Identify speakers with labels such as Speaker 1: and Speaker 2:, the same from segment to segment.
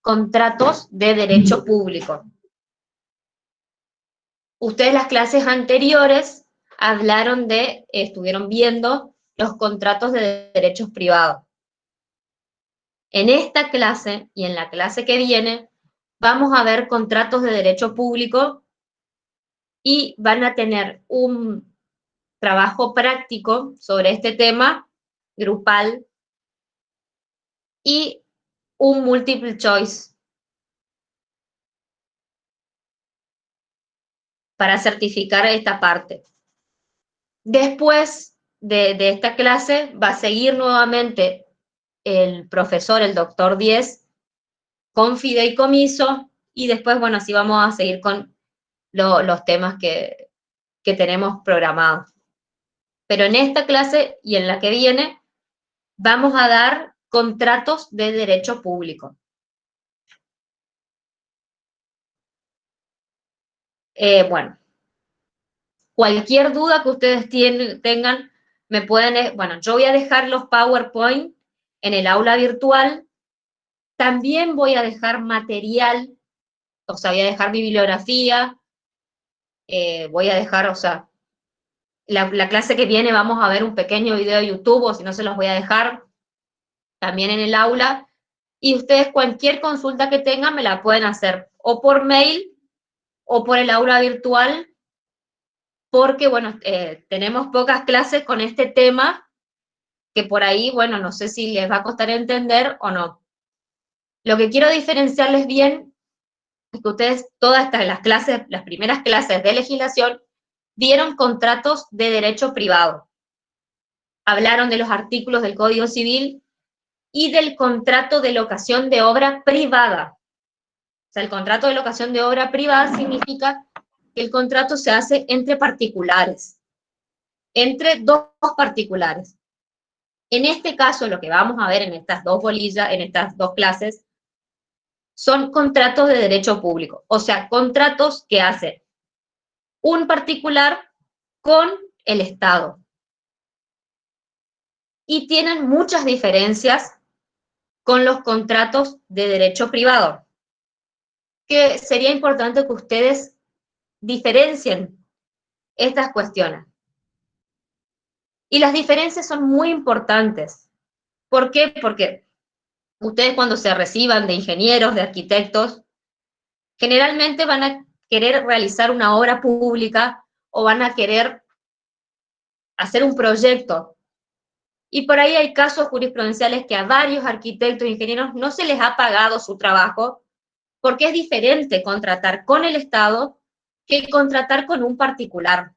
Speaker 1: contratos de derecho público. Ustedes las clases anteriores estuvieron viendo los contratos de derechos privados. En esta clase y en la clase que viene vamos a ver contratos de derecho público y van a tener un trabajo práctico sobre este tema, grupal, y un multiple choice para certificar esta parte. Después de esta clase va a seguir nuevamente el profesor, el doctor 10, con fideicomiso, y después, bueno, así vamos a seguir con los temas que tenemos programados. Pero en esta clase y en la que viene vamos a dar contratos de derecho público. Bueno, cualquier duda que ustedes tengan, me pueden, bueno, yo voy a dejar los PowerPoint en el aula virtual, también voy a dejar material, o sea, voy a dejar bibliografía, voy a dejar, o sea, la clase que viene vamos a ver un pequeño video de YouTube, o si no se los voy a dejar también en el aula, y ustedes cualquier consulta que tengan me la pueden hacer o por mail o por el aula virtual, porque, bueno, tenemos pocas clases con este tema, que por ahí, bueno, no sé si les va a costar entender o no. Lo que quiero diferenciarles bien es que ustedes, todas las clases, las primeras clases de legislación, vieron contratos de derecho privado. Hablaron de los artículos del Código Civil y del contrato de locación de obra privada. O sea, el contrato de locación de obra privada significa que el contrato se hace entre particulares, entre dos particulares. En este caso, lo que vamos a ver en estas dos bolillas, en estas dos clases, son contratos de derecho público, o sea, contratos que hace un particular con el Estado. Y tienen muchas diferencias con los contratos de derecho privado, que sería importante que ustedes diferencien estas cuestiones. Y las diferencias son muy importantes. ¿Por qué? Porque ustedes, cuando se reciban de ingenieros, de arquitectos, generalmente van a querer realizar una obra pública o van a querer hacer un proyecto. Y por ahí hay casos jurisprudenciales que a varios arquitectos e ingenieros no se les ha pagado su trabajo, porque es diferente contratar con el Estado que contratar con un particular.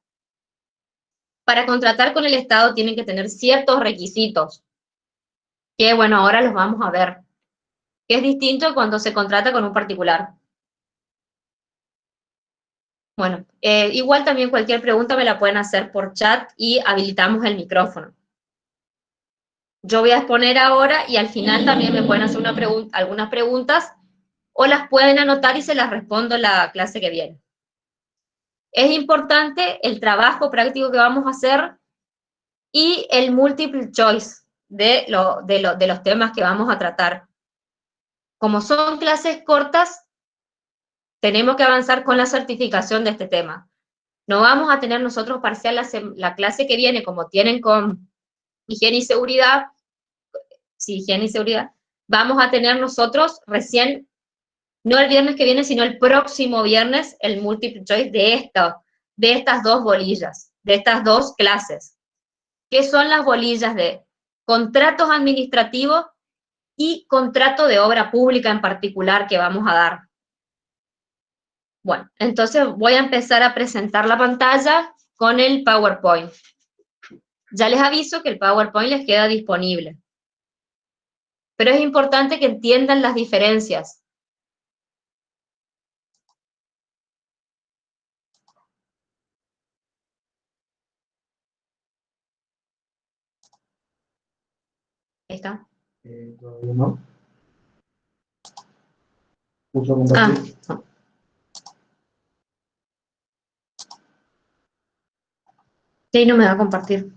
Speaker 1: Para contratar con el Estado tienen que tener ciertos requisitos, que, bueno, ahora los vamos a ver, que es distinto cuando se contrata con un particular. Bueno, igual también cualquier pregunta me la pueden hacer por chat y habilitamos el micrófono. Yo voy a exponer ahora y al final también me pueden hacer algunas preguntas o las pueden anotar y se las respondo la clase que viene. Es importante el trabajo práctico que vamos a hacer y el multiple choice de los temas que vamos a tratar. Como son clases cortas, tenemos que avanzar con la certificación de este tema. No vamos a tener nosotros parcial la clase que viene, como tienen con higiene y seguridad, sí, higiene y seguridad, vamos a tener nosotros recién, no el viernes que viene, sino el próximo viernes, el multiple choice de estas dos bolillas, de estas dos clases, que son las bolillas de contratos administrativos y contrato de obra pública en particular que vamos a dar. Bueno, entonces voy a empezar a presentar la pantalla con el PowerPoint. Ya les aviso que el PowerPoint les queda disponible. Pero es importante que entiendan las diferencias. ¿Ahí está?
Speaker 2: Todavía no. Pulso compartir.
Speaker 1: No. Sí, no me va a compartir.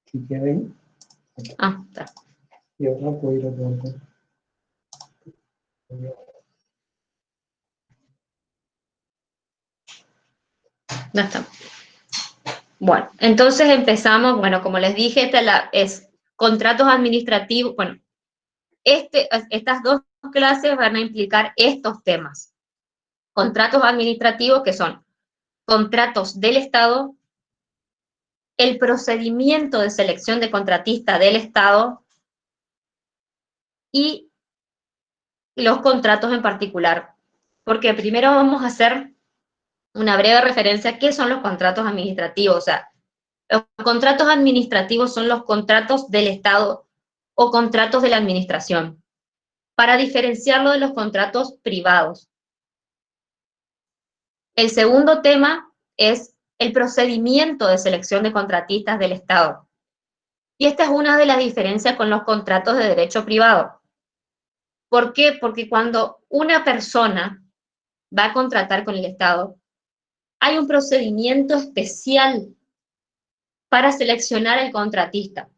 Speaker 2: Si quieren,
Speaker 1: Ah, está.
Speaker 2: Y otra puedo ir a preguntar.
Speaker 1: Ya está. Bueno, entonces empezamos, bueno, como les dije, es contratos administrativos, bueno, estas dos clases van a implicar estos temas. Contratos administrativos, que son contratos del Estado, el procedimiento de selección de contratista del Estado y los contratos en particular. Porque primero vamos a hacer una breve referencia a qué son los contratos administrativos. O sea, los contratos administrativos son los contratos del Estado o contratos de la administración, para diferenciarlo de los contratos privados. El segundo tema es el procedimiento de selección de contratistas del Estado. Y esta es una de las diferencias con los contratos de derecho privado. ¿Por qué? Porque cuando una persona va a contratar con el Estado, hay un procedimiento especial para seleccionar el contratista.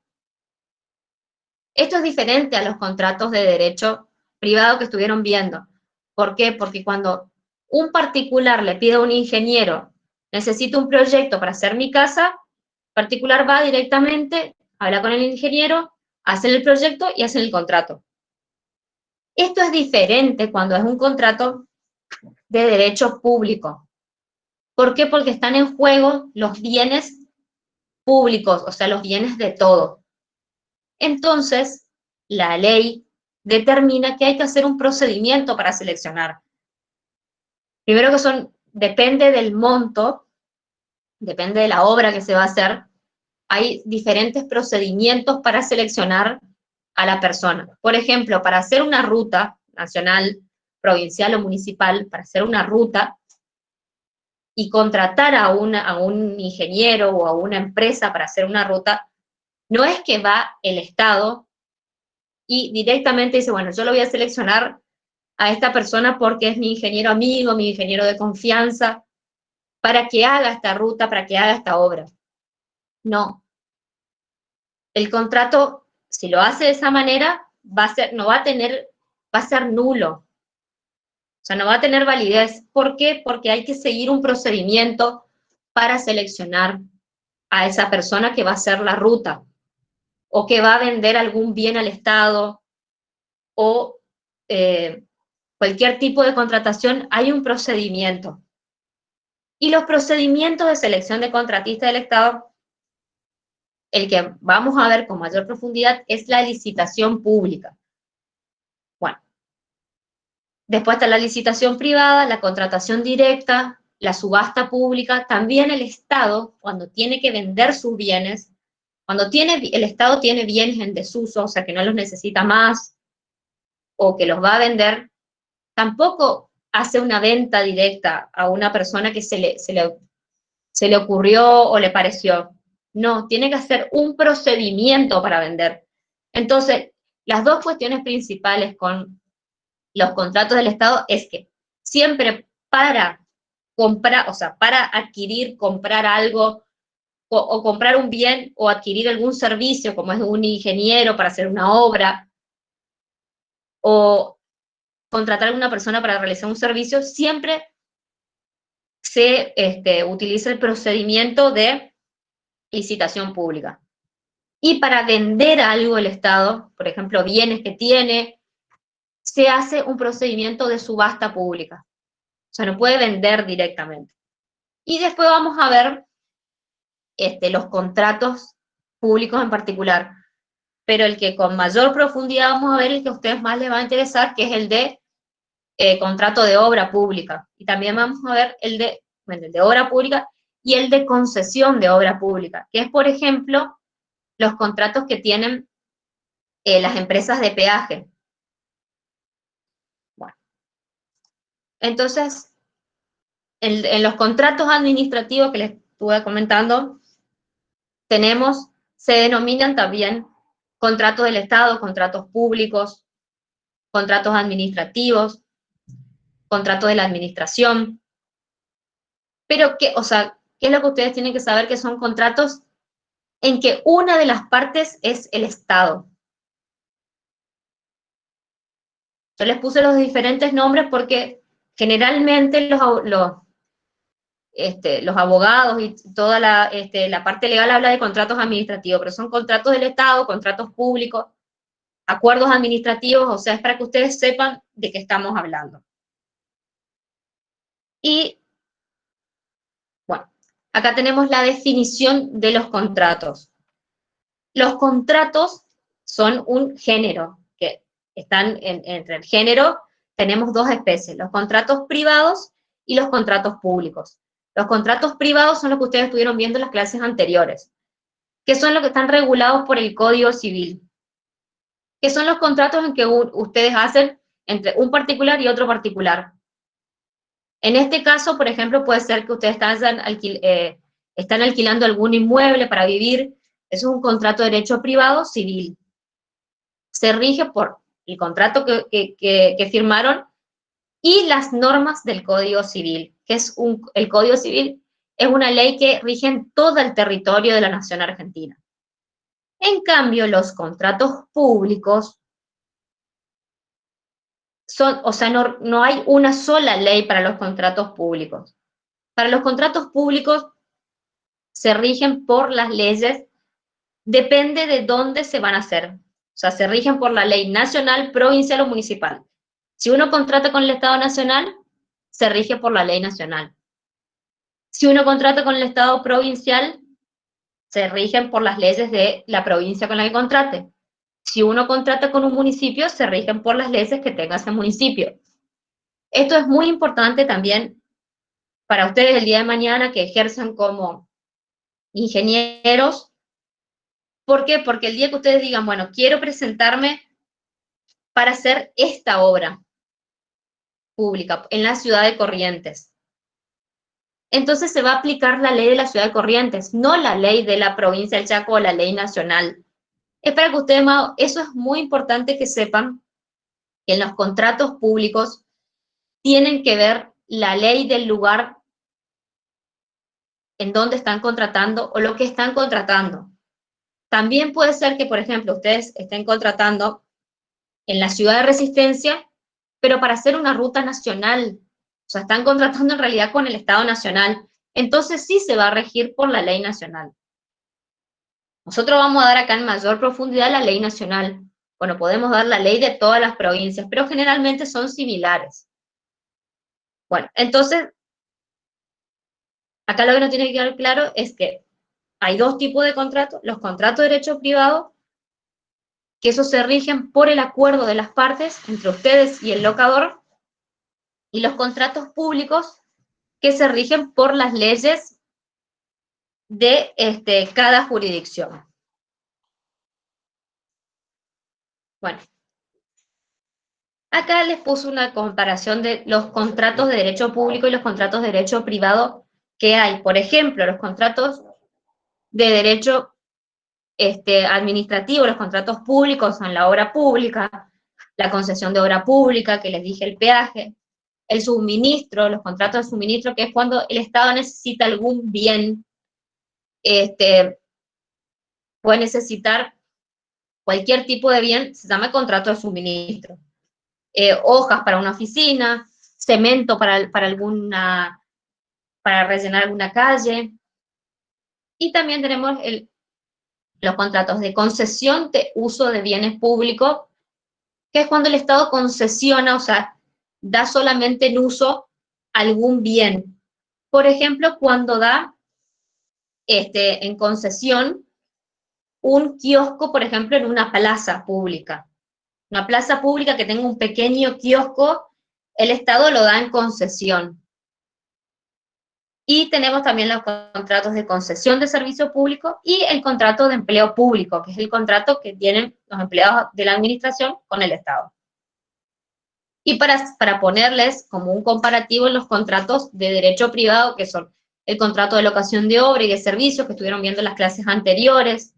Speaker 1: Esto es diferente a los contratos de derecho privado que estuvieron viendo. ¿Por qué? Porque cuando un particular le pide a un ingeniero, necesito un proyecto para hacer mi casa, el particular va directamente, habla con el ingeniero, hacen el proyecto y hacen el contrato. Esto es diferente cuando es un contrato de derecho público. ¿Por qué? Porque están en juego los bienes públicos, o sea, los bienes de todos. Entonces, la ley determina que hay que hacer un procedimiento para seleccionar. Primero que depende del monto, depende de la obra que se va a hacer, hay diferentes procedimientos para seleccionar a la persona. Por ejemplo, para hacer una ruta nacional, provincial o municipal, para hacer una ruta y contratar a un ingeniero o a una empresa para hacer una ruta, no es que va el Estado y directamente dice, bueno, yo lo voy a seleccionar a esta persona porque es mi ingeniero amigo, mi ingeniero de confianza, para que haga esta ruta, para que haga esta obra. No. El contrato, si lo hace de esa manera, va a ser nulo. O sea, no va a tener validez. ¿Por qué? Porque hay que seguir un procedimiento para seleccionar a esa persona que va a hacer la ruta o que va a vender algún bien al Estado o cualquier tipo de contratación, hay un procedimiento. Y los procedimientos de selección de contratista del Estado, el que vamos a ver con mayor profundidad es la licitación pública. Bueno, después está la licitación privada, la contratación directa, la subasta pública. También el Estado, cuando tiene que vender sus bienes, el Estado tiene bienes en desuso, o sea, que no los necesita más, o que los va a vender, tampoco hace una venta directa a una persona que se le ocurrió o le pareció. No, tiene que hacer un procedimiento para vender. Entonces, las dos cuestiones principales con los contratos del Estado es que siempre para comprar, o sea, para adquirir, comprar algo o comprar un bien o adquirir algún servicio, como es un ingeniero para hacer una obra o contratar a una persona para realizar un servicio, siempre se utiliza el procedimiento de licitación pública. Y para vender algo el Estado, por ejemplo, bienes que tiene, se hace un procedimiento de subasta pública. O sea, no puede vender directamente. Y después vamos a ver los contratos públicos en particular. Pero el que con mayor profundidad vamos a ver, el que a ustedes más les va a interesar, que es el de contrato de obra pública. Y también vamos a ver el de obra pública y el de concesión de obra pública, que es, por ejemplo, los contratos que tienen las empresas de peaje. Bueno, entonces, en los contratos administrativos que les estuve comentando, se denominan también contratos del Estado, contratos públicos, contratos administrativos, contratos de la administración. Pero, ¿qué es lo que ustedes tienen que saber? Que son contratos en que una de las partes es el Estado. Yo les puse los diferentes nombres porque generalmente los abogados y toda la parte legal habla de contratos administrativos, pero son contratos del Estado, contratos públicos, acuerdos administrativos, o sea, es para que ustedes sepan de qué estamos hablando. Y, bueno, acá tenemos la definición de los contratos. Los contratos son un género, que están entre el género, tenemos dos especies, los contratos privados y los contratos públicos. Los contratos privados son los que ustedes estuvieron viendo en las clases anteriores, que son los que están regulados por el Código Civil, que son los contratos en que ustedes hacen entre un particular y otro particular. En este caso, por ejemplo, puede ser que ustedes están alquilando algún inmueble para vivir. Eso es un contrato de derecho privado civil. Se rige por el contrato que firmaron y las normas del Código Civil, que es el Código Civil es una ley que rige en todo el territorio de la nación argentina. En cambio, los contratos públicos no hay una sola ley para los contratos públicos. Para los contratos públicos se rigen por las leyes, depende de dónde se van a hacer. O sea, se rigen por la ley nacional, provincial o municipal. Si uno contrata con el Estado nacional, se rige por la ley nacional. Si uno contrata con el Estado provincial, se rigen por las leyes de la provincia con la que contrate. Si uno contrata con un municipio, se rigen por las leyes que tenga ese municipio. Esto es muy importante también para ustedes el día de mañana que ejerzan como ingenieros. ¿Por qué? Porque el día que ustedes digan, bueno, quiero presentarme para hacer esta obra pública en la ciudad de Corrientes, entonces se va a aplicar la ley de la ciudad de Corrientes, no la ley de la provincia del Chaco o la ley nacional. Es para que ustedes, eso es muy importante que sepan que en los contratos públicos tienen que ver la ley del lugar en donde están contratando o lo que están contratando. También puede ser que, por ejemplo, ustedes estén contratando en la ciudad de Resistencia, pero para hacer una ruta nacional. O sea, están contratando en realidad con el Estado Nacional. Entonces sí se va a regir por la ley nacional. Nosotros vamos a dar acá en mayor profundidad la ley nacional. Bueno, podemos dar la ley de todas las provincias, pero generalmente son similares. Bueno, entonces, acá lo que nos tiene que quedar claro es que hay dos tipos de contratos, los contratos de derecho privado, que esos se rigen por el acuerdo de las partes entre ustedes y el locador, y los contratos públicos, que se rigen por las leyes de cada jurisdicción. Bueno, acá les puse una comparación de los contratos de derecho público y los contratos de derecho privado que hay. Por ejemplo, los contratos de derecho administrativo, los contratos públicos son la obra pública, la concesión de obra pública, que les dije el peaje, el suministro, los contratos de suministro, que es cuando el Estado necesita algún bien, puede necesitar cualquier tipo de bien, se llama contrato de suministro. Hojas para una oficina, cemento para rellenar alguna calle. Y también tenemos los contratos de concesión de uso de bienes públicos, que es cuando el Estado concesiona, o sea, da solamente en uso algún bien. Por ejemplo, cuando da en concesión un kiosco, por ejemplo, en una plaza pública. Una plaza pública que tenga un pequeño kiosco, el Estado lo da en concesión. Y tenemos también los contratos de concesión de servicio público y el contrato de empleo público, que es el contrato que tienen los empleados de la administración con el Estado. Y para ponerles como un comparativo los contratos de derecho privado, que son el contrato de locación de obra y de servicios, que estuvieron viendo en las clases anteriores,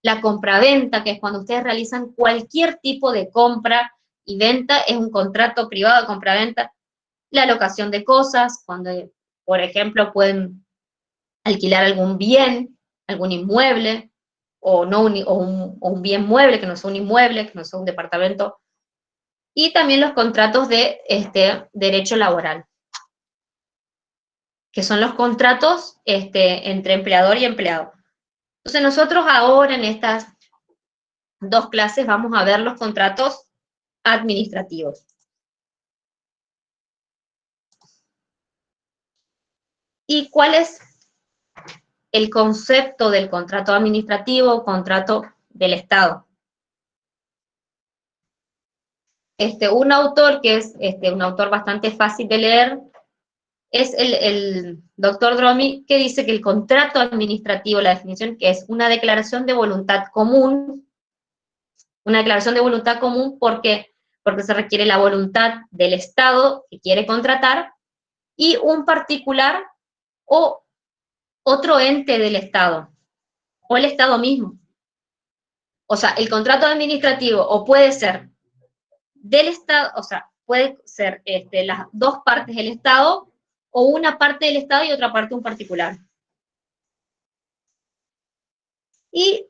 Speaker 1: la compraventa, que es cuando ustedes realizan cualquier tipo de compra y venta, es un contrato privado de compraventa, la locación de cosas, cuando, por ejemplo, pueden alquilar algún bien, algún inmueble, o, no o un bien mueble, que no sea un inmueble, que no sea un departamento, y también los contratos de derecho laboral, que son los contratos entre empleador y empleado. Entonces nosotros ahora en estas dos clases vamos a ver los contratos administrativos. ¿Y cuál es el concepto del contrato administrativo o contrato del Estado? Un autor que es un autor bastante fácil de leer es el doctor Dromi, que dice que el contrato administrativo, la definición que es una declaración de voluntad común, porque se requiere la voluntad del Estado que quiere contratar y un particular o otro ente del Estado, o el Estado mismo. O sea, el contrato administrativo o puede ser del Estado, o sea, puede ser las dos partes del Estado o una parte del Estado y otra parte un particular. Y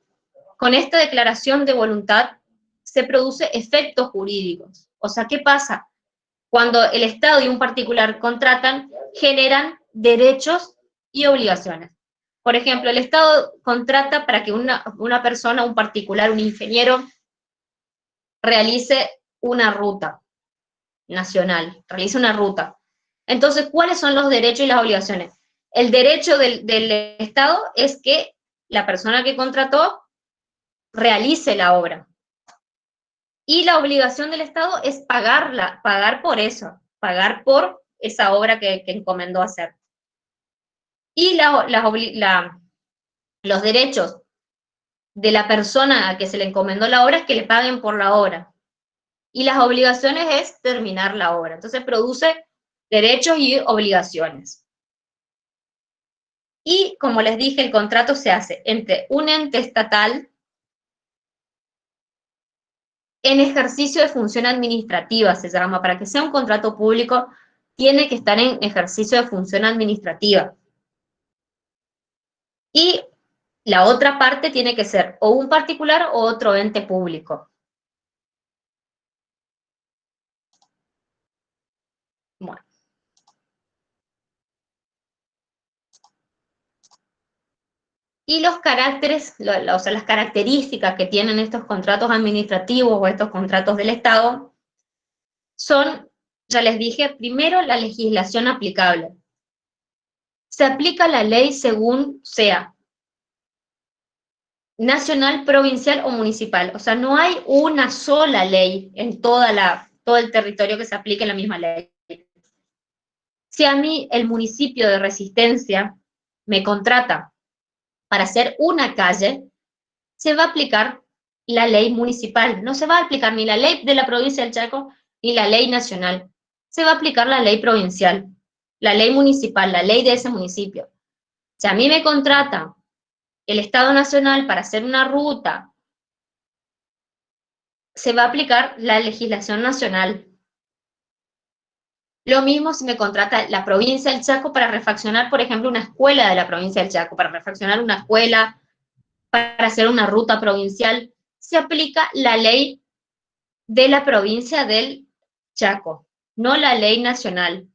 Speaker 1: con esta declaración de voluntad se produce efectos jurídicos. O sea, ¿qué pasa? Cuando el Estado y un particular contratan, generan derechos y obligaciones. Por ejemplo, el Estado contrata para que una persona, un particular, un ingeniero, realice una ruta nacional, realice una ruta. Entonces, ¿cuáles son los derechos y las obligaciones? El derecho del Estado es que la persona que contrató realice la obra. Y la obligación del Estado es pagar por eso, pagar por esa obra que encomendó hacer. Y los derechos de la persona a que se le encomendó la obra es que le paguen por la obra. Y las obligaciones es terminar la obra. Entonces produce derechos y obligaciones. Y como les dije, el contrato se hace entre un ente estatal en ejercicio de función administrativa, se llama. Para que sea un contrato público, tiene que estar en ejercicio de función administrativa. Y la otra parte tiene que ser o un particular o otro ente público. Bueno. Y los caracteres, o sea, las características que tienen estos contratos administrativos o estos contratos del Estado son, ya les dije, primero la legislación aplicable. Se aplica la ley según sea nacional, provincial o municipal. O sea, no hay una sola ley en todo el territorio que se aplique la misma ley. Si a mí el municipio de Resistencia me contrata para hacer una calle, se va a aplicar la ley municipal. No se va a aplicar ni la ley de la provincia del Chaco ni la ley nacional. Se va a aplicar la ley provincial, la ley municipal, la ley de ese municipio. Si a mí me contrata el Estado Nacional para hacer una ruta, se va a aplicar la legislación nacional. Lo mismo si me contrata la provincia del Chaco para refaccionar, por ejemplo, una escuela de la provincia del Chaco, para refaccionar una escuela, para hacer una ruta provincial, se aplica la ley de la provincia del Chaco, no la ley nacional.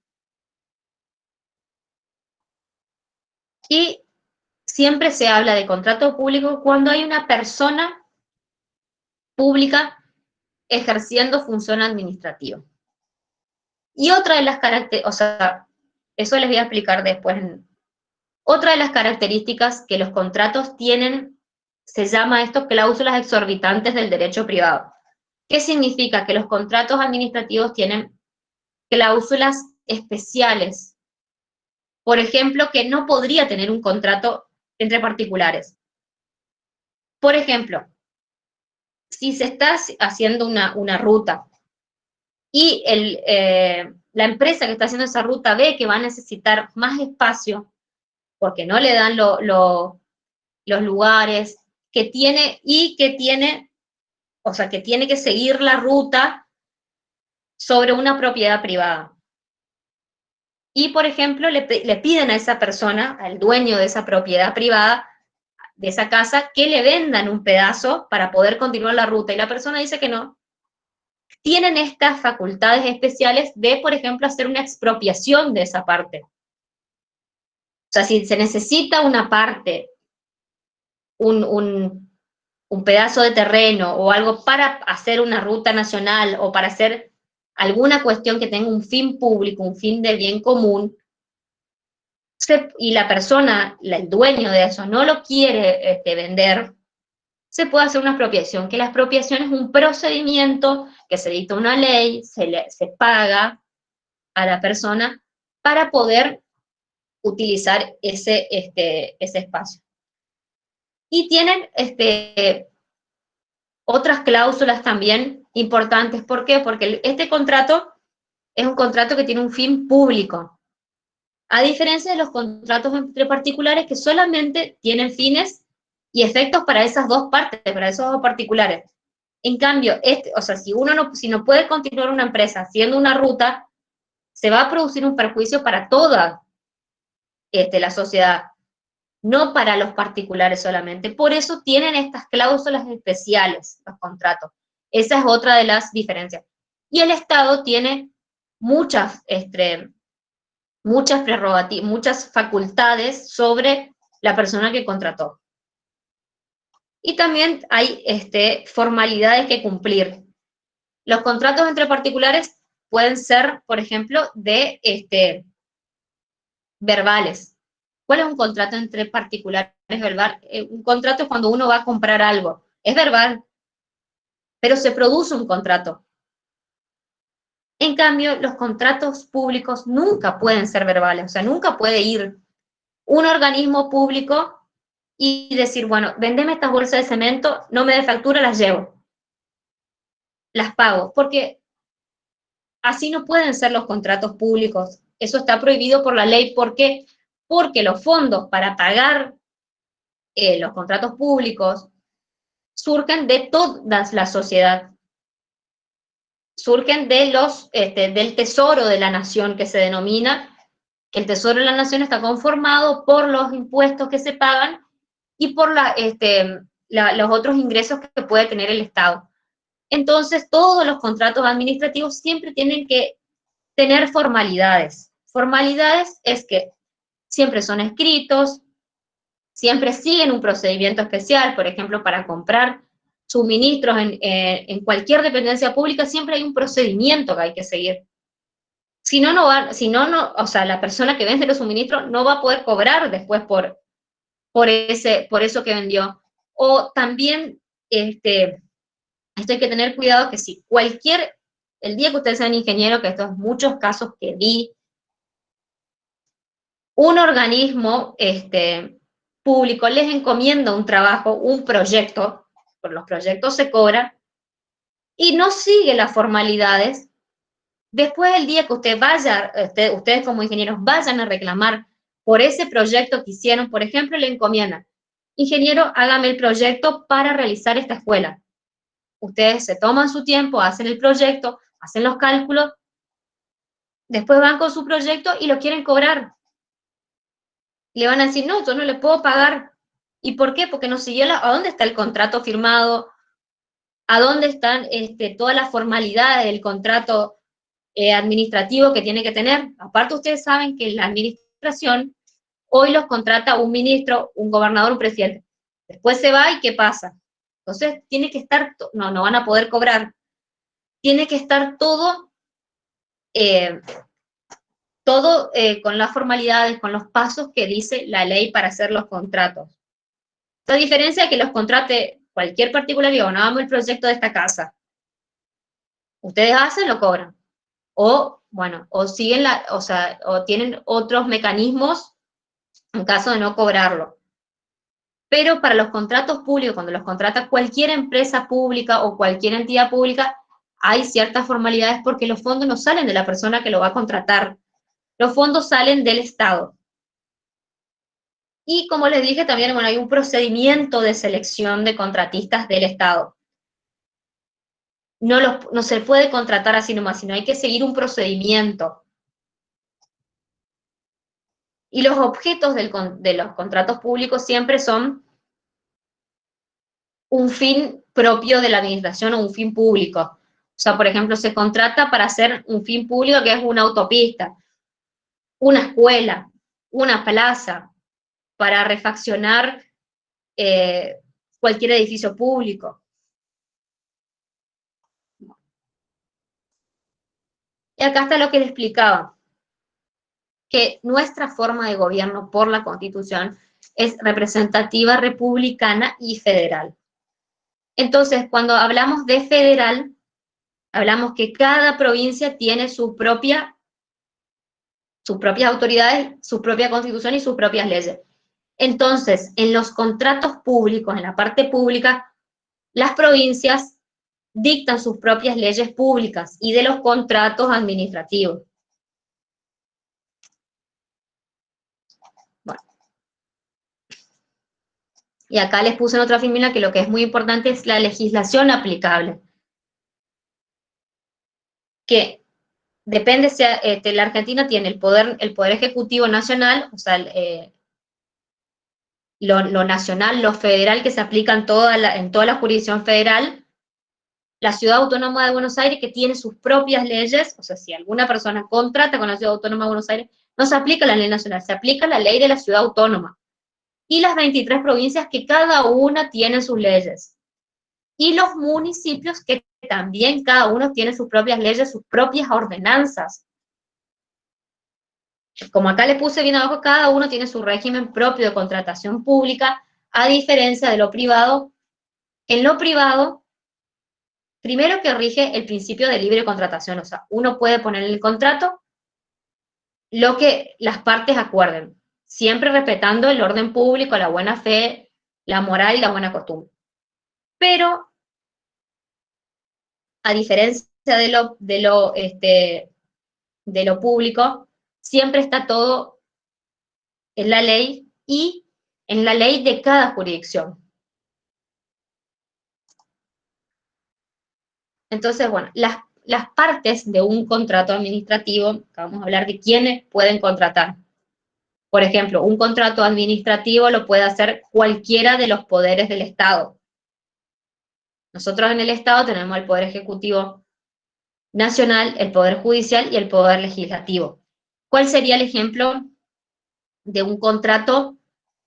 Speaker 1: Y siempre se habla de contrato público cuando hay una persona pública ejerciendo función administrativa. Y otra de las características, o sea, eso les voy a explicar después. Otra de las características que los contratos tienen, se llama esto cláusulas exorbitantes del derecho privado. ¿Qué significa? Que los contratos administrativos tienen cláusulas especiales. Por ejemplo, que no podría tener un contrato entre particulares. Por ejemplo, si se está haciendo una ruta y la empresa que está haciendo esa ruta ve que va a necesitar más espacio porque no le dan los lugares que tiene o sea, que tiene que seguir la ruta sobre una propiedad privada. Y, por ejemplo, le piden a esa persona, al dueño de esa propiedad privada, de esa casa que le vendan un pedazo para poder continuar la ruta, y la persona dice que no. Tienen estas facultades especiales de, por ejemplo, hacer una expropiación de esa parte. O sea, si se necesita una parte, un pedazo de terreno o algo para hacer una ruta nacional o para hacer alguna cuestión que tenga un fin público, un fin de bien común, y la persona, el dueño de eso, no lo quiere vender, se puede hacer una expropiación, que la expropiación es un procedimiento que se dicta una ley, se paga a la persona para poder utilizar ese espacio. Y tienen otras cláusulas también importantes. ¿Por qué? Porque este contrato es un contrato que tiene un fin público, a diferencia de los contratos entre particulares que solamente tienen fines y efectos para esas dos partes, para esos dos particulares. En cambio, o sea, si no puede continuar una empresa haciendo una ruta, se va a producir un perjuicio para toda la sociedad, no para los particulares solamente. Por eso tienen estas cláusulas especiales, los contratos. Esa es otra de las diferencias. Y el Estado tiene muchas prerrogativas, muchas facultades sobre la persona que contrató. Y también hay formalidades que cumplir. Los contratos entre particulares pueden ser, por ejemplo, verbales. ¿Cuál es un contrato entre particulares verbal? Un contrato es cuando uno va a comprar algo. Es verbal, pero se produce un contrato. En cambio, los contratos públicos nunca pueden ser verbales, o sea, nunca puede ir un organismo público y decir, bueno, vendeme estas bolsas de cemento, no me dé factura, las llevo. Las pago, porque así no pueden ser los contratos públicos. Eso está prohibido por la ley. ¿Por qué? Porque los fondos para pagar los contratos públicos surgen de toda la sociedad. Surgen del tesoro de la nación, que se denomina, que el tesoro de la nación está conformado por los impuestos que se pagan y por los otros ingresos que puede tener el Estado. Entonces, todos los contratos administrativos siempre tienen que tener formalidades. Formalidades es que siempre son escritos, siempre siguen un procedimiento especial, por ejemplo, para comprar suministros en cualquier dependencia pública, siempre hay un procedimiento que hay que seguir. Si no, o sea, la persona que vende los suministros no va a poder cobrar después por eso que vendió. O también, esto hay que tener cuidado que si el día que ustedes sean ingeniero, que estos muchos casos que vi, un organismo público les encomienda un trabajo, un proyecto, por los proyectos se cobra, y no sigue las formalidades, después del día que ustedes como ingenieros vayan a reclamar por ese proyecto que hicieron, por ejemplo, le encomiendan, ingeniero, hágame el proyecto para realizar esta escuela. Ustedes se toman su tiempo, hacen el proyecto, hacen los cálculos, después van con su proyecto y lo quieren cobrar. Le van a decir, no, yo no le puedo pagar. ¿Y por qué? Porque no siguió ¿a dónde está el contrato firmado? ¿A dónde están todas las formalidades del contrato administrativo que tiene que tener? Aparte, ustedes saben que la administración hoy los contrata un ministro, un gobernador, un presidente. Después se va y ¿qué pasa? Entonces, tiene que estar, no van a poder cobrar. Tiene que estar todo con las formalidades, con los pasos que dice la ley para hacer los contratos. A diferencia de que los contrate cualquier particular y diga, bueno, hagamos el proyecto de esta casa. Ustedes hacen, lo cobran. O, bueno, o siguen o tienen otros mecanismos en caso de no cobrarlo. Pero para los contratos públicos, cuando los contrata cualquier empresa pública o cualquier entidad pública, hay ciertas formalidades porque los fondos no salen de la persona que lo va a contratar. Los fondos salen del Estado. Y como les dije también, bueno, hay un procedimiento de selección de contratistas del Estado. No se puede contratar así nomás, sino hay que seguir un procedimiento. Y los objetos de los contratos públicos siempre son un fin propio de la administración o un fin público. O sea, por ejemplo, se contrata para hacer un fin público que es una autopista, una escuela, una plaza, para refaccionar cualquier edificio público. Y acá está lo que le explicaba, que nuestra forma de gobierno por la Constitución es representativa, republicana y federal. Entonces, cuando hablamos de federal, hablamos que cada provincia tiene sus propias autoridades, su propia constitución y sus propias leyes. Entonces, en los contratos públicos, en la parte pública, las provincias dictan sus propias leyes públicas y de los contratos administrativos. Bueno. Y acá les puse en otra fórmula que lo que es muy importante es la legislación aplicable. Que depende, la Argentina tiene el poder ejecutivo nacional, o sea, lo nacional, lo federal, que se aplica en toda la jurisdicción federal, la Ciudad Autónoma de Buenos Aires, que tiene sus propias leyes, o sea, si alguna persona contrata con la Ciudad Autónoma de Buenos Aires, no se aplica la ley nacional, se aplica la ley de la Ciudad Autónoma. Y las 23 provincias que cada una tiene sus leyes. Y los municipios que también cada uno tiene sus propias leyes, sus propias ordenanzas. Como acá le puse bien abajo, cada uno tiene su régimen propio de contratación pública, a diferencia de lo privado. En lo privado, primero que rige el principio de libre contratación, o sea, uno puede poner en el contrato lo que las partes acuerden, siempre respetando el orden público, la buena fe, la moral y la buena costumbre. Pero, a diferencia de lo público, siempre está todo en la ley y en la ley de cada jurisdicción. Entonces, bueno, las partes de un contrato administrativo, vamos a hablar de quiénes pueden contratar. Por ejemplo, un contrato administrativo lo puede hacer cualquiera de los poderes del Estado. Nosotros en el Estado tenemos el Poder Ejecutivo Nacional, el Poder Judicial y el Poder Legislativo. ¿Cuál sería el ejemplo de un contrato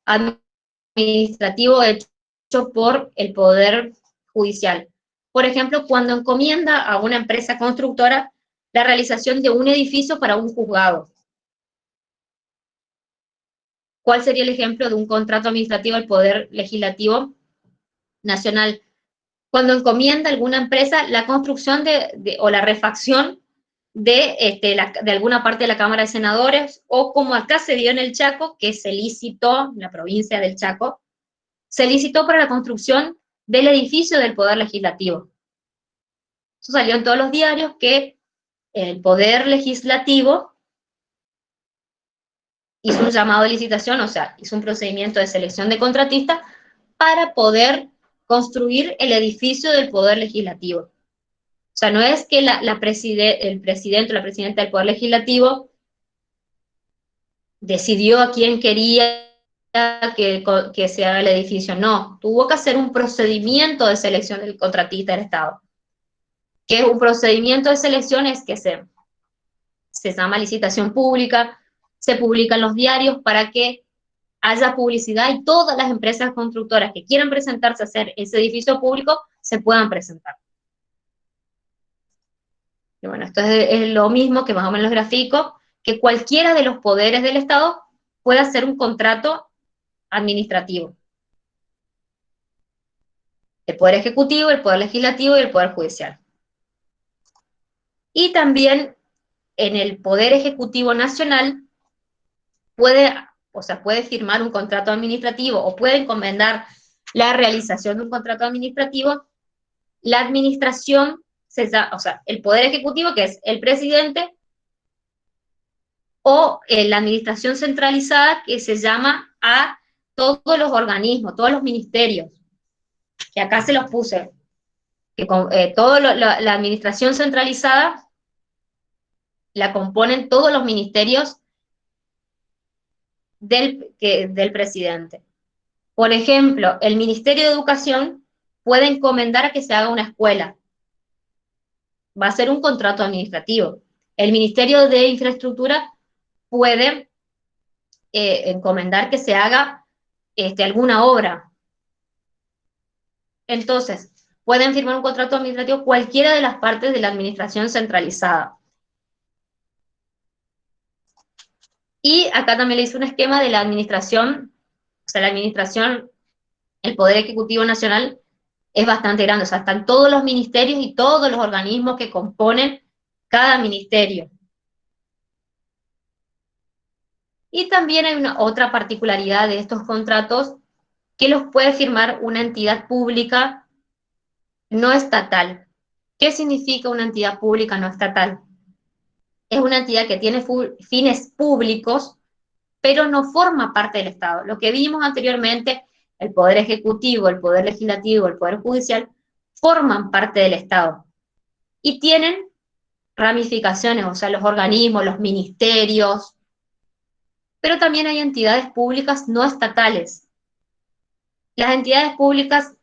Speaker 1: administrativo hecho por el Poder Judicial? Por ejemplo, cuando encomienda a una empresa constructora la realización de un edificio para un juzgado. ¿Cuál sería el ejemplo de un contrato administrativo del Poder Legislativo Nacional? Cuando encomienda a alguna empresa la construcción o la refacción de alguna parte de la Cámara de Senadores, o como acá se dio en el Chaco, que se licitó, en la provincia del Chaco, se licitó para la construcción del edificio del Poder Legislativo. Eso salió en todos los diarios, que el Poder Legislativo hizo un llamado de licitación, o sea, hizo un procedimiento de selección de contratistas para poder construir el edificio del Poder Legislativo. O sea, no es que el presidente o la presidenta del Poder Legislativo decidió a quién quería que se haga el edificio, no, tuvo que hacer un procedimiento de selección del contratista del Estado. Que es un procedimiento de selección, es que se llama licitación pública, se publica en los diarios para que haya publicidad y todas las empresas constructoras que quieran presentarse a hacer ese edificio público se puedan presentar. Y bueno, esto es lo mismo que más o menos los gráficos, que cualquiera de los poderes del Estado puede hacer un contrato administrativo. El Poder Ejecutivo, el Poder Legislativo y el Poder Judicial. Y también en el Poder Ejecutivo Nacional puede firmar un contrato administrativo o puede encomendar la realización de un contrato administrativo la administración, o sea, el Poder Ejecutivo, que es el presidente, o la administración centralizada, que se llama a todos los organismos, todos los ministerios, que acá se los puse, que la administración centralizada la componen todos los ministerios del presidente. Por ejemplo, el Ministerio de Educación puede encomendar a que se haga una escuela. Va a ser un contrato administrativo. El Ministerio de Infraestructura puede encomendar que se haga alguna obra. Entonces, pueden firmar un contrato administrativo cualquiera de las partes de la administración centralizada. Y acá también le hice un esquema de la administración, o sea, la administración, el Poder Ejecutivo Nacional es bastante grande, o sea, están todos los ministerios y todos los organismos que componen cada ministerio. Y también hay otra particularidad de estos contratos, que los puede firmar una entidad pública no estatal. ¿Qué significa una entidad pública no estatal? Es una entidad que tiene fines públicos, pero no forma parte del Estado. Lo que vimos anteriormente, el Poder Ejecutivo, el Poder Legislativo, el Poder Judicial, forman parte del Estado y tienen ramificaciones, o sea, los organismos, los ministerios, pero también hay entidades públicas no estatales. Las entidades públicas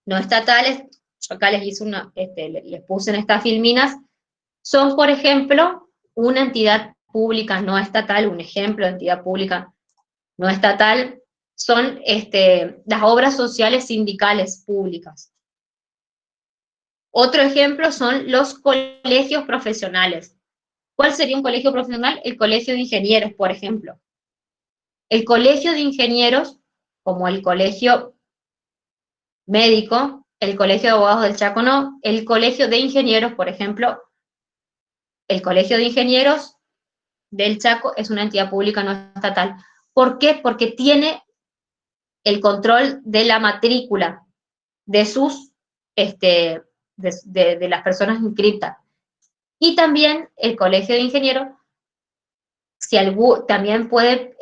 Speaker 1: no estatales, yo acá les hice les puse en estas filminas, son, por ejemplo, una entidad pública no estatal, un ejemplo de entidad pública no estatal, son las obras sociales sindicales públicas. Otro ejemplo son los colegios profesionales. ¿Cuál sería un colegio profesional? El colegio de ingenieros, por ejemplo. El colegio de ingenieros, como el colegio médico, el colegio de abogados del Chaco no, el colegio de ingenieros, por ejemplo, el colegio de ingenieros del Chaco es una entidad pública no estatal. ¿Por qué? Porque tiene el control de la matrícula de sus, de las personas inscritas. Y también el colegio de ingenieros, también puede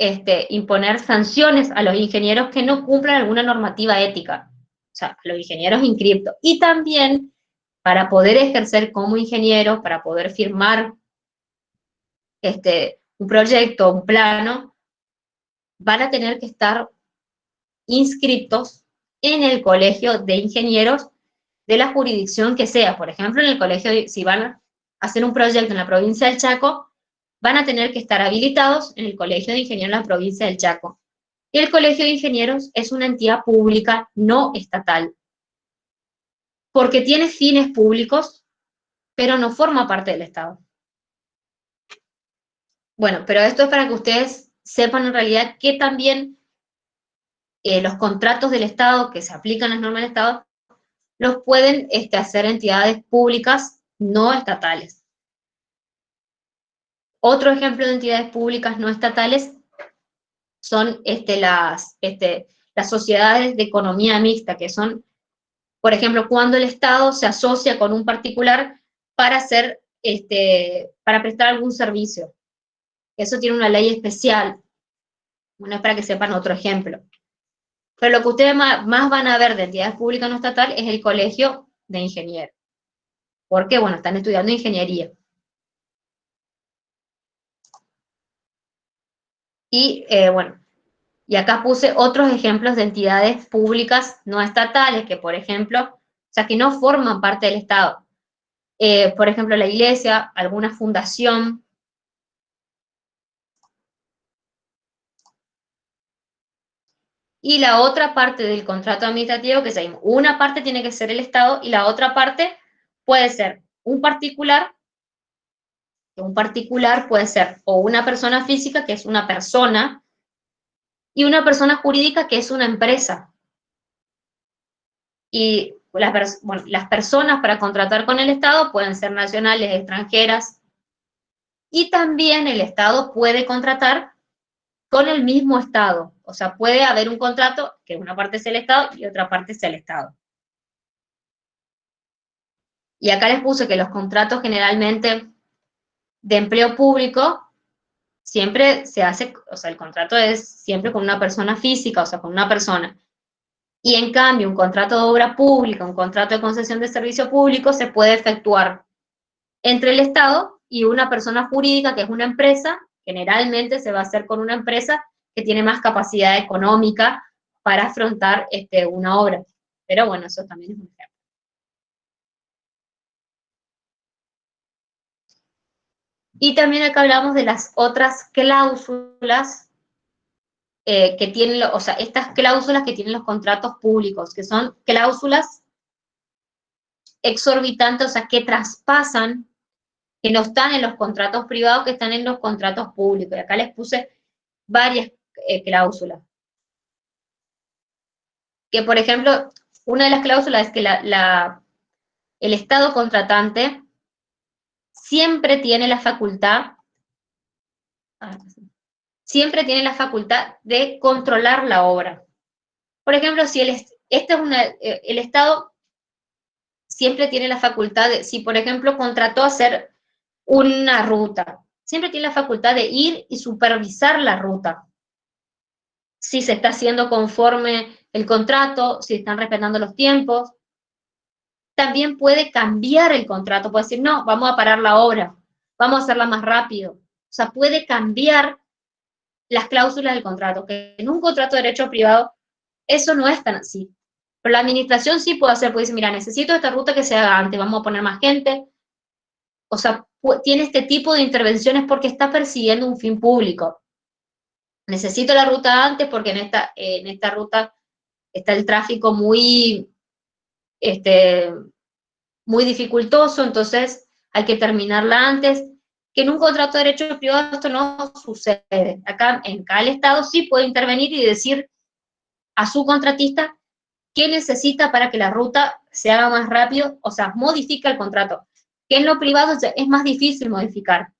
Speaker 1: imponer sanciones a los ingenieros que no cumplan alguna normativa ética, o sea, a los ingenieros inscriptos. Y también, para poder ejercer como ingeniero, para poder firmar un proyecto, un plano, van a tener que estar inscritos en el colegio de ingenieros de la jurisdicción que sea. Por ejemplo, en el colegio, si van a hacer un proyecto en la provincia del Chaco, van a tener que estar habilitados en el colegio de ingenieros en la provincia del Chaco. Y el colegio de ingenieros es una entidad pública no estatal, porque tiene fines públicos, pero no forma parte del Estado. Bueno, pero esto es para que ustedes sepan en realidad que también los contratos del Estado, que se aplican las normas del Estado, los pueden hacer entidades públicas no estatales. Otro ejemplo de entidades públicas no estatales son las sociedades de economía mixta, que son, por ejemplo, cuando el Estado se asocia con un particular para para prestar algún servicio. Eso tiene una ley especial. Bueno, es para que sepan otro ejemplo. Pero lo que ustedes más van a ver de entidades públicas no estatales es el colegio de ingenieros. Porque, bueno, están estudiando ingeniería. Y, bueno, y acá puse otros ejemplos de entidades públicas no estatales, que por ejemplo, o sea, que no forman parte del Estado. Por ejemplo, la iglesia, alguna fundación. Y la otra parte del contrato administrativo, que seguimos, una parte tiene que ser el Estado y la otra parte puede ser un particular puede ser o una persona física, que es una persona, y una persona jurídica, que es una empresa. Y las personas para contratar con el Estado pueden ser nacionales, extranjeras, y también el Estado puede contratar con el mismo Estado. O sea, puede haber un contrato que una parte sea el Estado y otra parte sea el Estado. Y acá les puse que los contratos generalmente de empleo público siempre se hace, o sea, el contrato es siempre con una persona física, o sea, con una persona. Y en cambio, un contrato de obra pública, un contrato de concesión de servicio público, se puede efectuar entre el Estado y una persona jurídica, que es una empresa. Generalmente se va a hacer con una empresa que tiene más capacidad económica para afrontar una obra. Pero bueno, eso también es un ejemplo. Y también acá hablamos de las otras cláusulas que tienen, o sea, estas cláusulas que tienen los contratos públicos, que son cláusulas exorbitantes, o sea, que traspasan, que no están en los contratos privados, que están en los contratos públicos. Y acá les puse varias cláusulas. Que, por ejemplo, una de las cláusulas es que el Estado contratante siempre tiene la facultad de controlar la obra. Por ejemplo, si el Estado siempre tiene la facultad de, si por ejemplo contrató hacer una ruta, siempre tiene la facultad de ir y supervisar la ruta. Si se está haciendo conforme el contrato, si están respetando los tiempos. También puede cambiar el contrato, puede decir, no, vamos a parar la obra, vamos a hacerla más rápido. O sea, puede cambiar las cláusulas del contrato, que en un contrato de derecho privado eso no es tan así. Pero la administración sí puede hacer, puede decir, mira, necesito esta ruta que se haga antes, vamos a poner más gente. O sea, tiene este tipo de intervenciones porque está persiguiendo un fin público. Necesito la ruta antes porque en esta ruta está el tráfico muy dificultoso, entonces hay que terminarla antes. Que en un contrato de derecho privado esto no sucede. Acá, en cada Estado sí puede intervenir y decir a su contratista qué necesita para que la ruta se haga más rápido, o sea, modifica el contrato. Que en lo privado es más difícil modificar.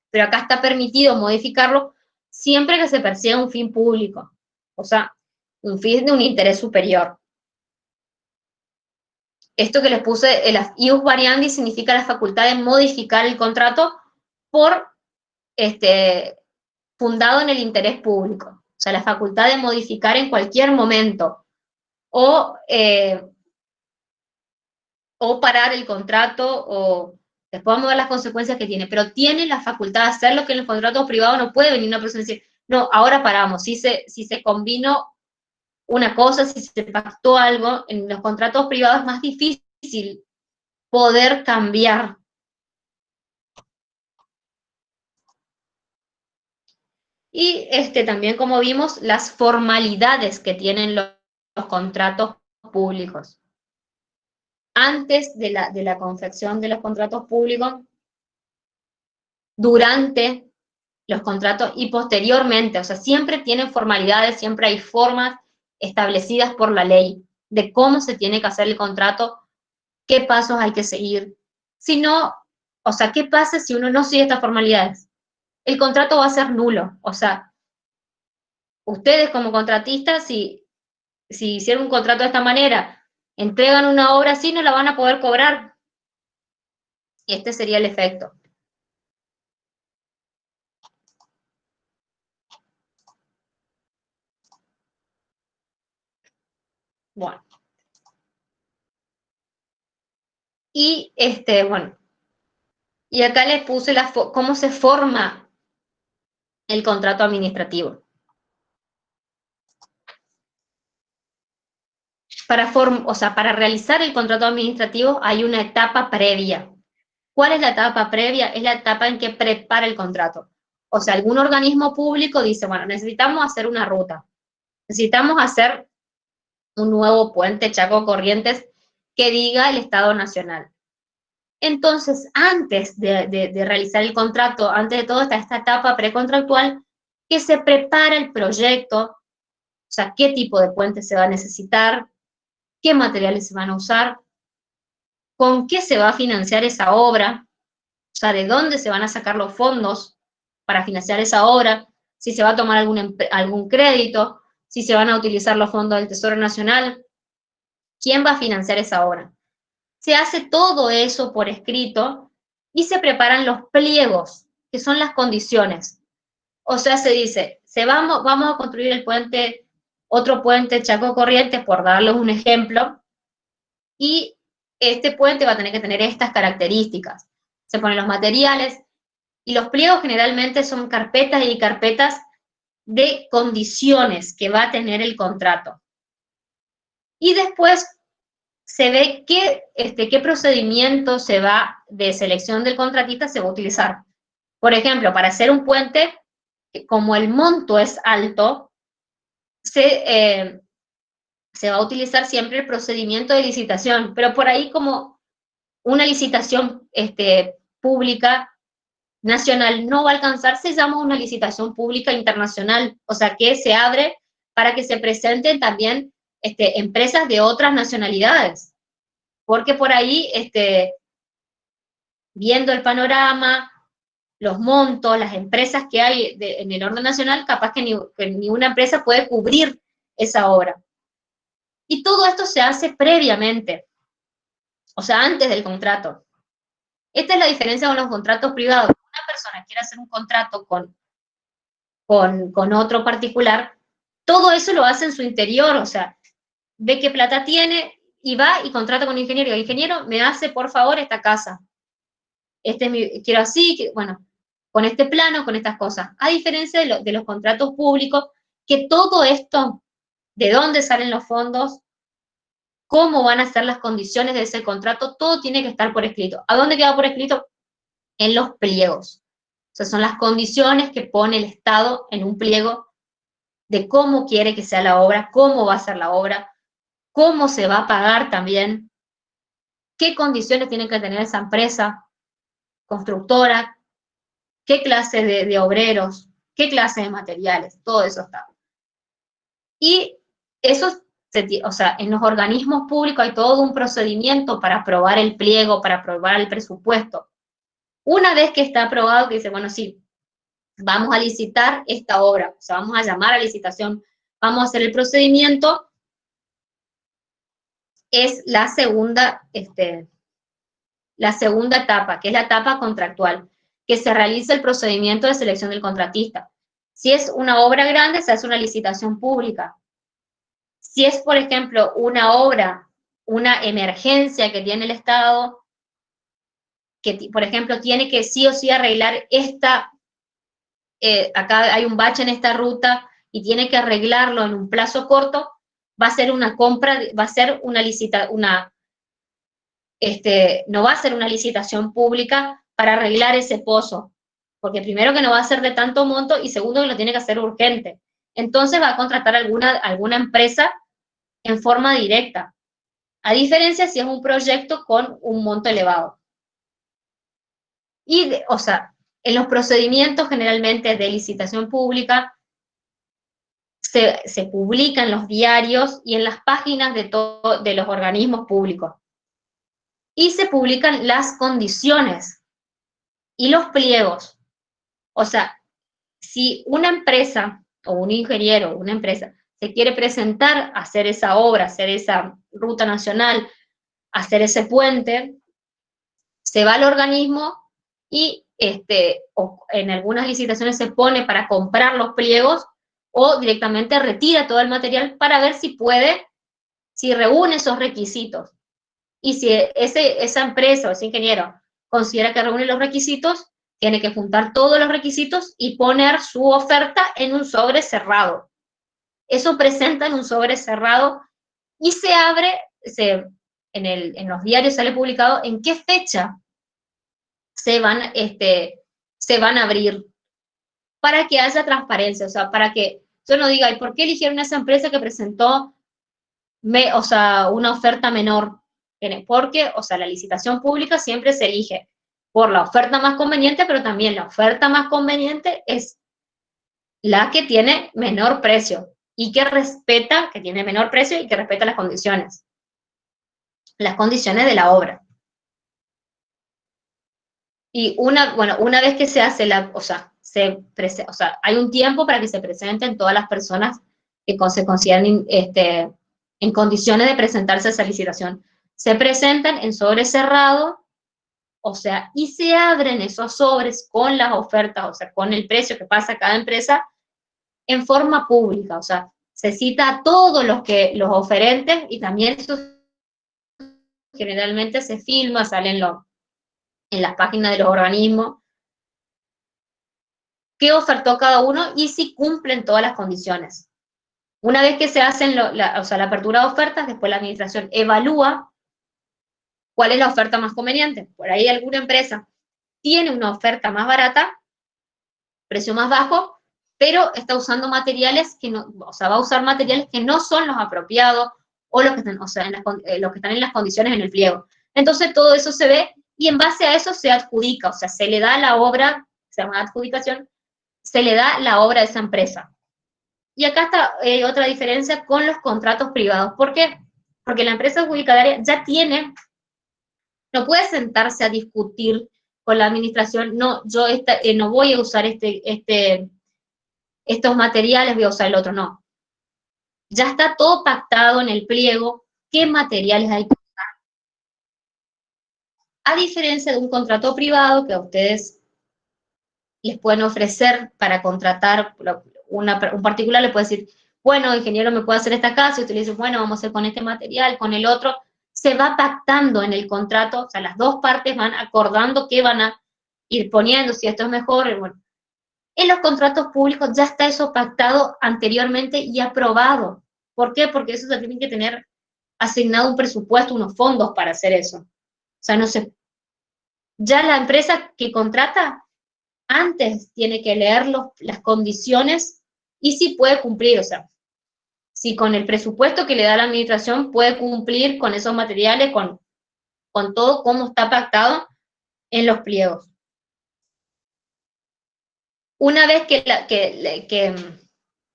Speaker 1: Pero acá está permitido modificarlo siempre que se persiga un fin público, o sea, un fin de un interés superior. Esto que les puse, el ius variandi, significa la facultad de modificar el contrato por fundado en el interés público. O sea, la facultad de modificar en cualquier momento o parar el contrato o después vamos a ver las consecuencias que tiene, pero tiene la facultad de hacerlo, que en los contratos privados no puede venir una persona y decir, no, ahora paramos. Si se combinó una cosa, si se pactó algo, en los contratos privados es más difícil poder cambiar. Y también, como vimos, las formalidades que tienen los contratos públicos. Antes de la confección de los contratos públicos, durante los contratos y posteriormente, o sea, siempre tienen formalidades, siempre hay formas establecidas por la ley de cómo se tiene que hacer el contrato, qué pasos hay que seguir. Si no, o sea, ¿qué pasa si uno no sigue estas formalidades? El contrato va a ser nulo, o sea, ustedes como contratistas, si hicieron un contrato de esta manera, entregan una obra así, no la van a poder cobrar. Y este sería el efecto. Bueno. Y bueno, y acá les puse cómo se forma el contrato administrativo. Para realizar el contrato administrativo hay una etapa previa. ¿Cuál es la etapa previa? Es la etapa en que prepara el contrato. O sea, algún organismo público dice, bueno, necesitamos hacer una ruta, necesitamos hacer un nuevo puente Chaco Corrientes que diga el Estado Nacional. Entonces, antes de realizar el contrato, antes de todo está esta etapa precontractual, que se prepara el proyecto, o sea, qué tipo de puente se va a necesitar, qué materiales se van a usar, con qué se va a financiar esa obra, o sea, de dónde se van a sacar los fondos para financiar esa obra, si se va a tomar algún crédito, si se van a utilizar los fondos del Tesoro Nacional, quién va a financiar esa obra. Se hace todo eso por escrito y se preparan los pliegos, que son las condiciones. O sea, se dice, vamos a construir el puente, otro puente Chaco Corrientes, por darles un ejemplo, y este puente va a tener que tener estas características. Se ponen los materiales, y los pliegos generalmente son carpetas y carpetas de condiciones que va a tener el contrato. Y después se ve qué procedimiento de selección del contratista se va a utilizar. Por ejemplo, para hacer un puente, como el monto es alto, se va a utilizar siempre el procedimiento de licitación, pero por ahí como una licitación pública nacional no va a alcanzar, se llama una licitación pública internacional, o sea que se abre para que se presenten también empresas de otras nacionalidades, porque por ahí, viendo el panorama, los montos, las empresas que hay en el orden nacional, capaz que ni una empresa puede cubrir esa obra. Y todo esto se hace previamente, o sea, antes del contrato. Esta es la diferencia con los contratos privados. Una persona quiere hacer un contrato con otro particular, todo eso lo hace en su interior, o sea, ve qué plata tiene y va y contrata con un ingeniero. El ingeniero me hace, por favor, esta casa. Quiero así, bueno, con este plano, con estas cosas. A diferencia de los contratos públicos, que todo esto, de dónde salen los fondos, cómo van a ser las condiciones de ese contrato, todo tiene que estar por escrito. ¿A dónde queda por escrito? En los pliegos. O sea, son las condiciones que pone el Estado en un pliego de cómo quiere que sea la obra, cómo va a ser la obra, cómo se va a pagar también, qué condiciones tiene que tener esa empresa constructora, qué clase de obreros, qué clase de materiales, todo eso está. Y eso, o sea, en los organismos públicos hay todo un procedimiento para aprobar el pliego, para aprobar el presupuesto. Una vez que está aprobado, que dice, bueno, sí, vamos a licitar esta obra, o sea, vamos a llamar a licitación, vamos a hacer el procedimiento, es la segunda etapa, que es la etapa contractual, que se realiza el procedimiento de selección del contratista. Si es una obra grande, se hace una licitación pública. Si es, por ejemplo, una obra, una emergencia que tiene el Estado, que, por ejemplo, tiene que sí o sí arreglar acá hay un bache en esta ruta y tiene que arreglarlo en un plazo corto, va a ser una compra, va a ser no va a ser una licitación pública para arreglar ese pozo, porque primero que no va a ser de tanto monto y segundo que lo tiene que hacer urgente. Entonces va a contratar alguna empresa en forma directa, a diferencia si es un proyecto con un monto elevado. Y, o sea, en los procedimientos generalmente de licitación pública se publican en los diarios y en las páginas de los organismos públicos. Y se publican las condiciones y los pliegos. O sea, si una empresa o un ingeniero o una empresa se quiere presentar a hacer esa obra, hacer esa ruta nacional, hacer ese puente, se va al organismo y en algunas licitaciones se pone para comprar los pliegos o directamente retira todo el material para ver si puede, si reúne esos requisitos. Y si esa empresa o ese ingeniero considera que reúne los requisitos, tiene que juntar todos los requisitos y poner su oferta en un sobre cerrado. Eso presenta en un sobre cerrado y se abre, en los diarios sale publicado en qué fecha se van a abrir, para que haya transparencia, o sea, para que yo no diga, ¿y por qué eligieron esa empresa que presentó una oferta menor? Porque, o sea, la licitación pública siempre se elige por la oferta más conveniente, pero también la oferta más conveniente es la que tiene menor precio y que tiene menor precio y que respeta las condiciones de la obra. Y una vez que se hace hay un tiempo para que se presenten todas las personas que se consideren en condiciones de presentarse a esa licitación. Se presentan en sobre cerrado, o sea, y se abren esos sobres con las ofertas, o sea, con el precio que pasa cada empresa en forma pública, o sea, se cita a todos los oferentes y también eso generalmente se filma, salen en las páginas de los organismos, qué ofertó cada uno y si cumplen todas las condiciones. Una vez que se hacen la apertura de ofertas, después la administración evalúa cuál es la oferta más conveniente. Por ahí alguna empresa tiene una oferta más barata, precio más bajo, pero está usando materiales que no, o sea, va a usar materiales que no son los apropiados o los que están, o sea, los que están en las condiciones en el pliego. Entonces todo eso se ve y en base a eso se adjudica, o sea, se le da la obra, se llama adjudicación, se le da la obra a esa empresa. Y acá está otra diferencia con los contratos privados. ¿Por qué? Porque la empresa adjudicataria ya tiene, no puede sentarse a discutir con la administración, no, yo no voy a usar estos materiales, voy a usar el otro, no. Ya está todo pactado en el pliego, qué materiales hay que usar. A diferencia de un contrato privado que a ustedes les pueden ofrecer para contratar un particular, le puede decir, bueno, ingeniero, me puede hacer esta casa, y usted le dice, bueno, vamos a hacer con este material, con el otro. Se va pactando en el contrato, o sea, las dos partes van acordando qué van a ir poniendo, si esto es mejor, bueno. En los contratos públicos ya está eso pactado anteriormente y aprobado. ¿Por qué? Porque eso se tiene que tener asignado un presupuesto, unos fondos para hacer eso. O sea, no sé, ya la empresa que contrata antes tiene que leer las condiciones y si puede cumplir, o sea, si con el presupuesto que le da la administración puede cumplir con esos materiales, con todo como está pactado en los pliegos. Una vez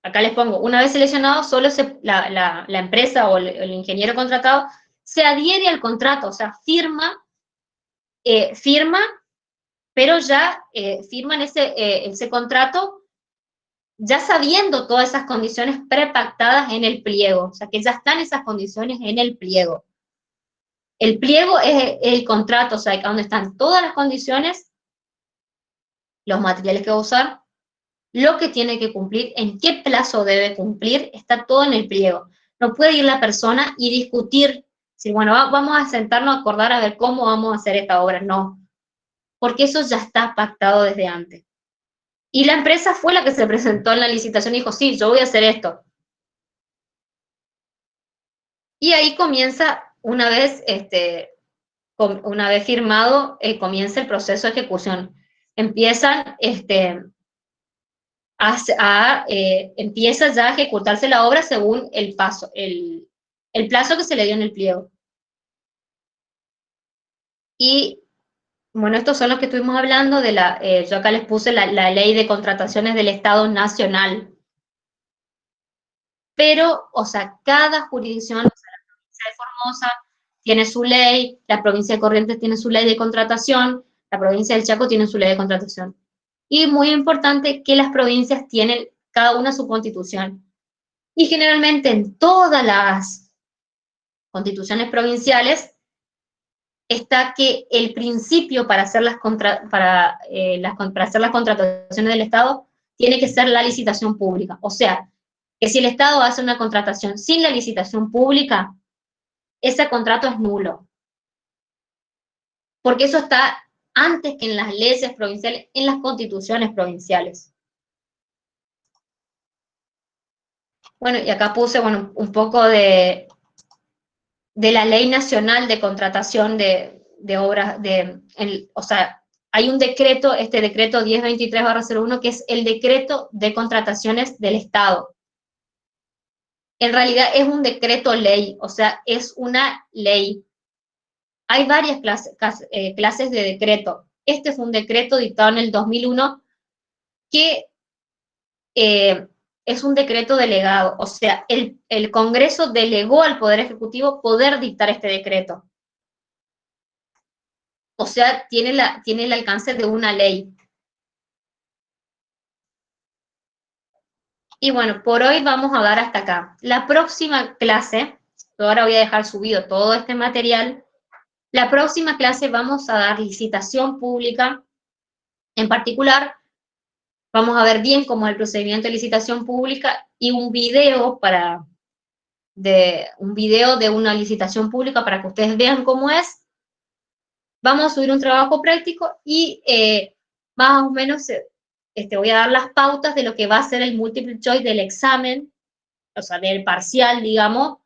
Speaker 1: acá les pongo, una vez seleccionado, solo la empresa o el ingeniero contratado se adhiere al contrato, o sea, firma, pero ya firman ese contrato ya sabiendo todas esas condiciones prepactadas en el pliego, o sea, que ya están esas condiciones en el pliego. El pliego es el contrato, o sea, donde están todas las condiciones, los materiales que va a usar, lo que tiene que cumplir, en qué plazo debe cumplir, está todo en el pliego. No puede ir la persona y discutir, si bueno, vamos a sentarnos a acordar a ver cómo vamos a hacer esta obra, no, porque eso ya está pactado desde antes. Y la empresa fue la que se presentó en la licitación y dijo, sí, yo voy a hacer esto. Y ahí comienza, una vez firmado, comienza el proceso de ejecución. Empiezan empieza ya a ejecutarse la obra según el plazo que se le dio en el pliego. Y bueno, estos son los que estuvimos hablando yo acá les puse la ley de contrataciones del Estado Nacional. Pero, o sea, cada jurisdicción, o sea, la provincia de Formosa tiene su ley, la provincia de Corrientes tiene su ley de contratación, la provincia del Chaco tiene su ley de contratación. Y muy importante que las provincias tienen cada una su constitución. Y generalmente en todas las constituciones provinciales está que el principio para hacer para hacer las contrataciones del Estado tiene que ser la licitación pública. O sea, que si el Estado hace una contratación sin la licitación pública, ese contrato es nulo. Porque eso está antes que en las leyes provinciales, en las constituciones provinciales. Bueno, y acá puse, bueno, un poco de la Ley Nacional de Contratación de Obras, o sea, hay un decreto, este decreto 1023/01, que es el decreto de contrataciones del Estado. En realidad es un decreto ley, o sea, es una ley. Hay varias clases de decreto. Este fue un decreto dictado en el 2001 que es un decreto delegado, o sea, el Congreso delegó al Poder Ejecutivo poder dictar este decreto. O sea, tiene el alcance de una ley. Y bueno, por hoy vamos a dar hasta acá. La próxima clase, ahora voy a dejar subido todo este material, la próxima clase vamos a dar licitación pública. En particular, vamos a ver bien cómo es el procedimiento de licitación pública y un video de una licitación pública para que ustedes vean cómo es. Vamos a subir un trabajo práctico y más o menos voy a dar las pautas de lo que va a ser el multiple choice del examen, o sea, del parcial, digamos,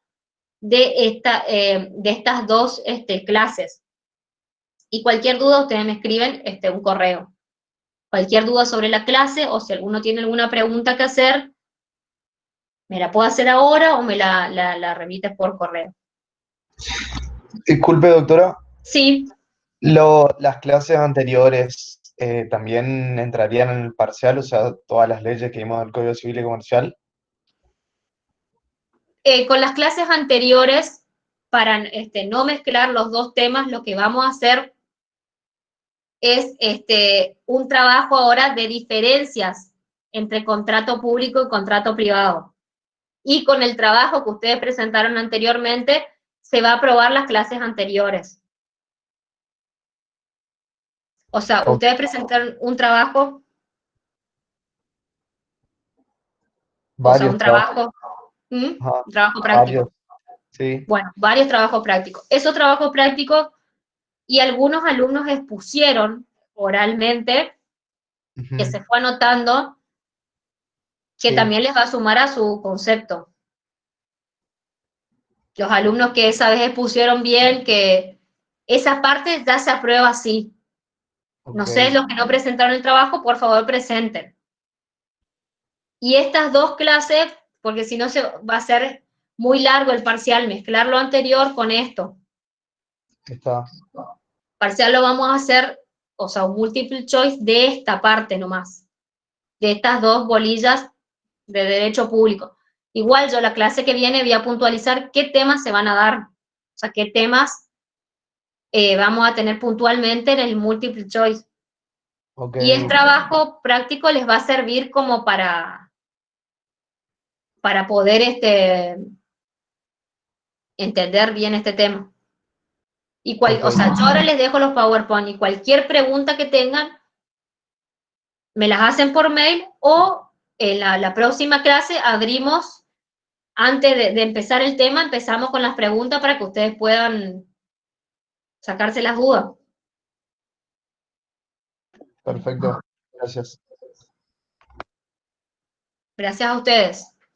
Speaker 1: de estas dos clases. Y cualquier duda, ustedes me escriben un correo. Cualquier duda sobre la clase, o si alguno tiene alguna pregunta que hacer, me la puedo hacer ahora o me la remites por correo.
Speaker 3: Disculpe, doctora,
Speaker 1: Sí,
Speaker 3: las clases anteriores también entrarían en el parcial, o sea, todas las leyes que vimos del Código Civil y Comercial.
Speaker 1: con las clases anteriores, para no mezclar los dos temas, lo que vamos a hacer es un trabajo ahora de diferencias entre contrato público y contrato privado. Y con el trabajo que ustedes presentaron anteriormente, se va a aprobar las clases anteriores. O sea,
Speaker 3: Ok.
Speaker 1: ustedes presentaron un trabajo, o sea, un
Speaker 3: Varios trabajos.
Speaker 1: trabajo, ¿Mm?
Speaker 3: Ajá,
Speaker 1: Un trabajo
Speaker 3: varios,
Speaker 1: práctico.
Speaker 3: sí.
Speaker 1: Bueno, varios trabajos prácticos. Esos trabajos prácticos y algunos alumnos expusieron oralmente, que
Speaker 3: Ujú,
Speaker 1: se fue anotando, que
Speaker 3: sí,
Speaker 1: también les va a sumar a su concepto. Los alumnos que esa vez expusieron bien, que esa parte ya se aprueba así. No
Speaker 3: ok,
Speaker 1: sé, los que no presentaron el trabajo, por favor presenten. Y estas dos clases, porque si no se va a ser muy largo el parcial, mezclar lo anterior con esto.
Speaker 3: está.
Speaker 1: Parcial lo vamos a hacer, o sea, un multiple choice de esta parte nomás, de estas dos bolillas de derecho público. Igual yo la clase que viene voy a puntualizar qué temas se van a dar, o sea, qué temas vamos a tener puntualmente en el multiple choice.
Speaker 3: Ok,
Speaker 1: Y el trabajo práctico les va a servir como para poder entender bien este tema.
Speaker 3: ok,
Speaker 1: O sea, yo ahora les dejo los PowerPoint y cualquier pregunta que tengan, me las hacen por mail o en la próxima clase abrimos, antes de empezar el tema, empezamos con las preguntas para que ustedes puedan sacarse las dudas.
Speaker 3: perfecto. Gracias.
Speaker 1: Gracias a ustedes.